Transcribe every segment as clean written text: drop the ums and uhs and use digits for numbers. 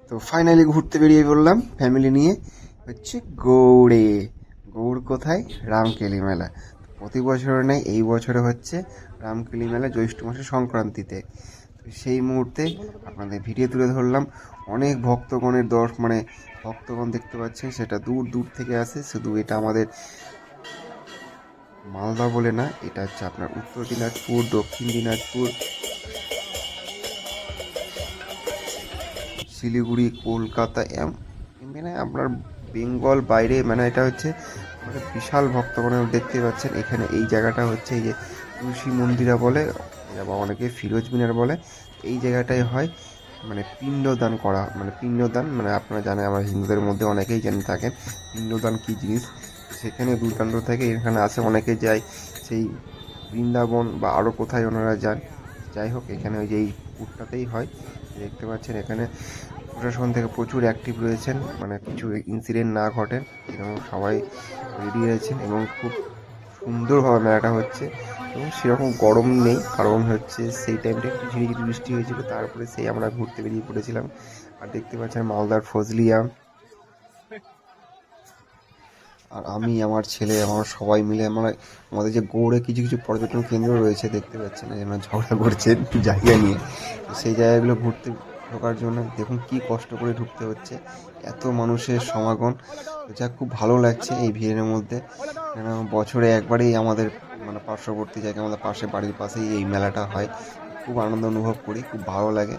তো ফাইনালি ঘুরতে বেরিয়ে পড়লাম ফ্যামিলি নিয়ে। হচ্ছে গৌড়ে। গৌড় কোথায়? রামকেলি মেলা। প্রতি বছরে নেই, এই বছরে হচ্ছে রামকেলি মেলা জ্যৈষ্ঠ মাসের সংক্রান্তিতে। তো সেই মুহূর্তে আপনাদের ভিডিও তুলে ধরলাম। অনেক ভক্তগণের ভক্তগণ দেখতে পাচ্ছেন, সেটা দূর দূর থেকে আসে। শুধু এটা আমাদের মালদা বলে না, এটা হচ্ছে আপনার উত্তর দিনাজপুর, দক্ষিণ দিনাজপুর, শিলিগুড়ি, কলকাতা, মানে আপনার বেঙ্গল বাইরে, মানে এটা হচ্ছে মানে বিশাল ভক্তগণ দেখতে পাচ্ছেন। এখানে এই জায়গাটা হচ্ছে এই যে তুলসী মন্দিরা বলে, বা অনেকে ফিরোজ মিনার বলে। এই জায়গাটায় হয় মানে পিণ্ডদান করা, মানে পিণ্ডদান, মানে আপনারা জানেন, আমার হিন্দুদের মধ্যে অনেকেই জেনে থাকেন পিণ্ডদান কী জিনিস। সেখানে দূরদূরান্ত থেকে এখানে আসে, অনেকে যায় সেই বৃন্দাবন বা আরও কোথায় ওনারা যান। যাই হোক, এখানে ওই যে এই পুকুরটাতেই হয়। দেখতে পাচ্ছেন এখানে প্রশাসন থেকে প্রচুর অ্যাক্টিভ রয়েছেন, মানে কিছু ইনসিডেন্ট না ঘটে এরকম সবাই রেডি রয়েছেন। এবং খুব সুন্দরভাবে মেলাটা হচ্ছে। এবং সেরকম গরম নেই, কারণ হচ্ছে সেই টাইমটা একটু ঝিরিঝিরি বৃষ্টি হয়েছিল। তারপরে সেই আমরা ঘুরতে বেরিয়ে পড়েছিলাম। আর দেখতে পাচ্ছেন মালদার ফজলি আম। আর আমি, আমার ছেলে, আমার সবাই মিলে আমাদের যে গৌড়ে কিছু কিছু পর্যটন কেন্দ্র রয়েছে, দেখতে পাচ্ছেন আমরা ঝগড়া করছে জায়গা নিয়ে। তো সেই জায়গাগুলো ঘুরতে ঢোকার জন্য দেখুন কি কষ্ট করে ঢুকতে হচ্ছে, এত মানুষের সমাগম। যা খুব ভালো লাগছে এই ভিড়ের মধ্যে। কেন বছরে একবারেই আমাদের মানে পার্শ্ববর্তী জায়গায়, আমাদের বাড়ির পাশেই এই মেলাটা হয়। খুব আনন্দ অনুভব করি, খুব ভালো লাগে।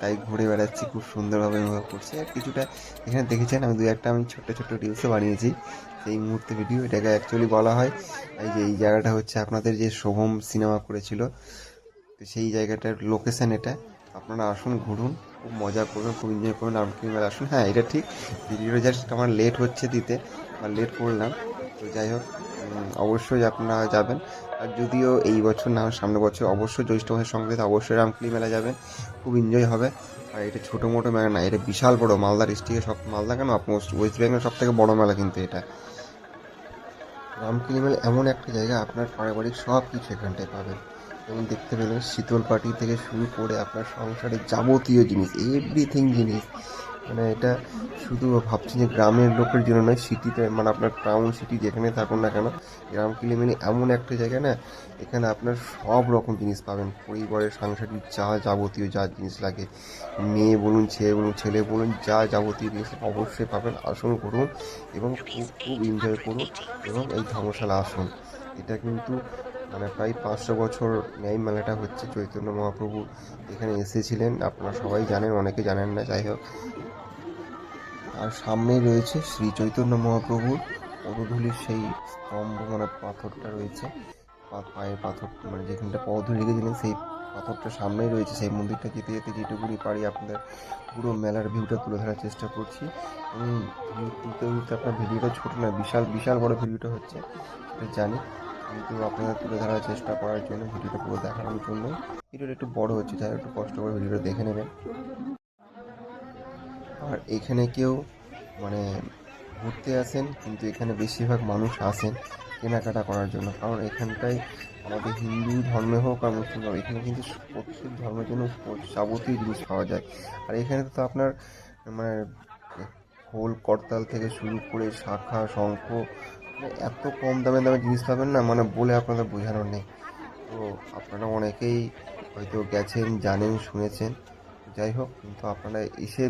তাই ঘুরে বেড়াচ্ছি, খুব সুন্দরভাবে অনুভব করছি। আর কিছুটা এখানে দেখেছেন আমি আমি ছোট্ট ছোট্ট রিলসও বানিয়েছি সেই মুহূর্তে ভিডিও। এটাকে অ্যাকচুয়ালি বলা হয় এই যে এই জায়গাটা হচ্ছে আপনাদের যে শোভম সিনেমা করেছিল, তো সেই জায়গাটার লোকেশান এটা। আপনারা আসুন, ঘুরুন, খুব মজা করবেন, খুব এনজয় করবেন। রামকৃষ্ণ মেলা আসুন। হ্যাঁ, এটা ঠিক, ভিডিওটা জাস্ট আমার লেট হচ্ছে দিতে, বা লেট করলাম। তো যাই হোক, অবশ্যই আপনারা যাবেন। আর যদিও এই বছর না হয় সামনের বছর অবশ্যই জ্যৈষ্ঠ মাসের সংক্রান্তি অবশ্যই রামকৃষ্ণ মেলা যাবেন, খুব এনজয় হবে। আর এটা ছোটো মোটো মেলা না, এটা বিশাল বড়, মালদা ডিস্ট্রিক্টে মালদা কেন, ওয়েস্ট বেঙ্গল সব থেকে বড় মেলা কিন্তু এটা। রামকেলি মেলা এমন একটা জায়গা, আপনার পারিবারিক সব কিছু এখানটায় পাবেন। যেমন দেখতে পেলেন শীতল পাটি থেকে শুরু করে আপনার সংসারের যাবতীয় জিনিস, এভরিথিং জিনিস। মানে এটা শুধু ভাবছি যে গ্রামের লোকের জন্য নয়, সিটিতে, মানে আপনার টাউন সিটি যেখানে থাকুন না কেন, রামকেলি মানে এমন একটা জায়গা না, এখানে আপনার সব রকম জিনিস পাবেন। পরিবারের সাংসারিক যা যাবতীয় যা জিনিস লাগে, মেয়ে বলুন, ছেলে বলুন, যা যাবতীয় জিনিস অবশ্যই পাবেন। আসুন, ঘুরুন এবং খুব খুব এনজয় করুন। এবং এই ধর্মশালা আসুন। এটা কিন্তু মানে প্রায় 500 বছর ন্যায় মেলাটা হচ্ছে। চৈতন্য মহাপ্রভু এখানে এসেছিলেন, আপনারা সবাই জানেন, অনেকে জানেন না, যাই হোক। আর সামনেই রয়েছে শ্রী চৈতন্য মহাপ্রভুর পদধূলির সেই স্তম্ভ, মানে পাথরটা রয়েছে, পায়ের পাথর, মানে যেখানটা পদধূলি রেখেছিলেন সেই পাথরটা সামনেই রয়েছে। সেই মন্দিরটা যেতে যেতে যেটুকুনি পারি আপনাদের পুরো মেলার ভিউটা তুলে ধরার চেষ্টা করছি। এবং ভিউ তুলতে তুলতে আপনার ভিডিওটা ছোটো না, বিশাল বিশাল বড় ভিডিওটা হচ্ছে, সেটা জানি, কিন্তু আপনাদের তুলে ধরার চেষ্টা করার জন্য, ভিডিওটা পুরো দেখানোর জন্য ভিডিওটা একটু বড় হচ্ছে, যাই একটু কষ্ট করে ভিডিওটা দেখে নেবেন। আর এখানে কেউ মানে ঘুরতে আসেন, কিন্তু এখানে বেশিরভাগ মানুষ আসেন কেনাকাটা করার জন্য। কারণ এখানটায় আমাদের হিন্দু ধর্মে হোক আর মুসলিম ধর্ম, এখানে কিন্তু প্রত্যেক ধর্মের জন্য যাবতীয় জিনিস পাওয়া যায়। আর এখানে তো আপনার মানে খোল করতাল থেকে শুরু করে শাঁখা শঙ্খ, মানে এত কম দামে দামে জিনিস পাবেন না, মানে বলে আপনাদের বোঝানোর নেই। তো আপনারা অনেকেই হয়তো গেছেন, জানেন, শুনেছেন। যাই হোক, কিন্তু আপনারা এসে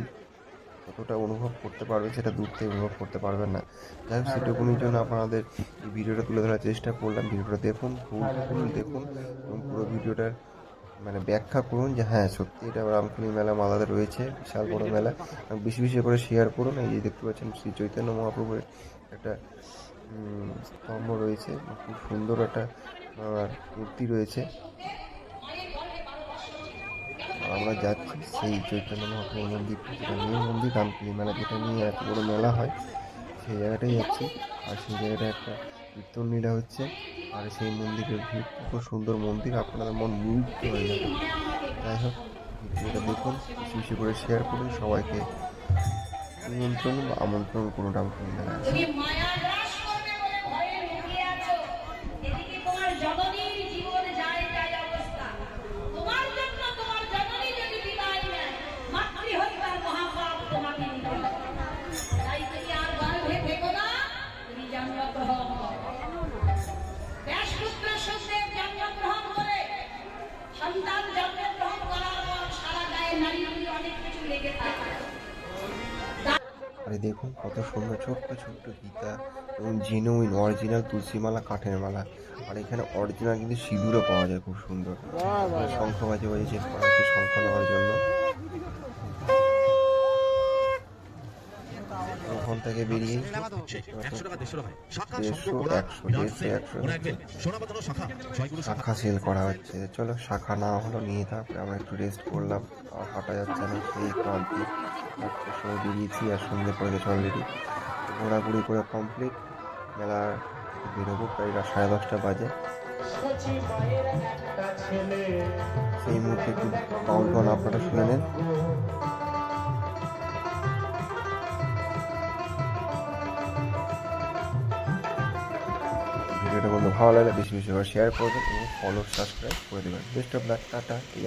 কতটা অনুভব করতে পারবেন সেটা দূর থেকে অনুভব করতে পারবেন না। যাই হোক, সেটুকুনির জন্য আপনাদের এই ভিডিওটা তুলে ধরার চেষ্টা করলাম। ভিডিওটা দেখুন, ফুল দেখুন, এবং পুরো ভিডিওটার মানে ব্যাখ্যা করুন যে হ্যাঁ সত্যি এটা রামকৃষ্ণ মেলা মালাতে রয়েছে, বিশাল বড় মেলা। বেশি বেশি করে শেয়ার করুন। এই যে দেখতে পাচ্ছেন শ্রী চৈতন্য মহাপ্রভুর একটা স্তম্ভ রয়েছে, খুব সুন্দর একটা মূর্তি রয়েছে। আর আমরা যাচ্ছি সেই চৈতন্য মহাপ্রভুর মন্দিরটা, যেটা মেন মন্দির রামকৃষ্ণ মেলা, যেটা নিয়ে এত বড় মেলা হয়, সেই জায়গাটাই যাচ্ছি। আর সেই জায়গাটা একটা কীর্তন লীলা হচ্ছে। আর সেই মন্দিরের ভিউ, কত সুন্দর মন্দির, আপনাদের মন মুগ্ধ হয়ে যাবে। যাই হোক, ভিডিওটা দেখুন, বেশি বেশি করে শেয়ার করুন, সবাইকে নিমন্ত্রণ বা আমন্ত্রণ করুন রামকৃষ্ণ মেলায় আসুন। আর এই দেখুন কত সুন্দর ছোট্ট ছোট্ট গীতা এবং জেনুইন অরিজিনাল তুলসী মালা, কাঠের মালা। আর এখানে অরিজিনাল কিন্তু সিঁদুরও পাওয়া যায় খুব সুন্দর। শঙ্খ বাজে বাজে চেক করা হচ্ছে শঙ্খ নেওয়ার জন্য। ওখান থেকে বেরিয়ে 150, 100, 150, 150 শাখা সেল করা হচ্ছে। চলো শাখা না হলো নিয়ে তারপরে আমরা একটু রেস্ট করলাম। আর হাঁটা যাচ্ছে না, সেই ক্লান্তি। 4টার সময় বেরিয়েছি আর সন্ধ্যে পড়ে গেছে অলরেডি। ঘোরাঘুরি করে কমপ্লিট, মেলা বেরোবো প্রায় 10:30 বাজে। সেই মুহূর্তে একটু বাউল গান আপনারা শুনে নেন। ভিডিওটা বন্ধু ভালো লাগলে বেশি বেশি করে শেয়ার করবেন এবং ফলো সাবস্ক্রাইব করে দেবেন। Best of luck, tata. এই